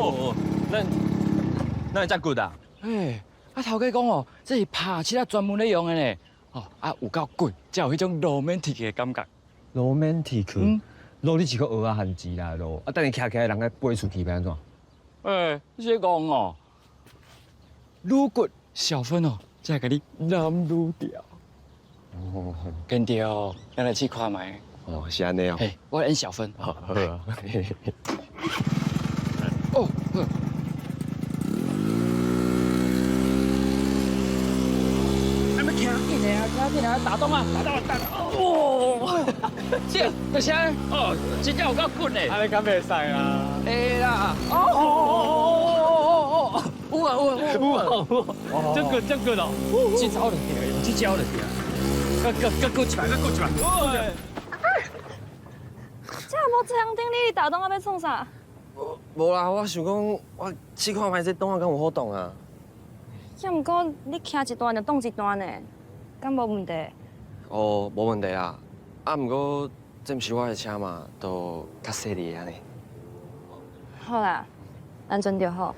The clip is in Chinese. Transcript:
哦，那遮骨啊？哎，啊头家讲哦，这是拍车专门咧用的呢。哦，啊有够贵，才有迄种 romantic 的感觉。romantic，路你是个蚵仔汉字啦路，啊等你徛起来，人家飞出去要安怎？哎，你说讲哦，愈骨小芬哦，才会甲你男女调。哦，跟着哦，咱来去看卖。哦是安尼哦。嘿，我演小芬。好，好啊。哦，呵。还没听紧的啊，听紧啊，打动啊，打动啊，打动！哦，这这声哦，真正有够滚的。安尼敢袂使啊？会啦，哦，有啊有啊有啊，真good真 good 哦。这招就对，用这招就对。搁过一摆，搁过一摆。这无这样顶你打动啊要创啥？无啦，我想讲，我试看卖这档啊，敢有好动啊？也毋过你骑一段就动一段呢，敢无问题？哦，无问题啦。啊，毋过这毋是我的车嘛，都较细腻安尼。好啦，安全就好。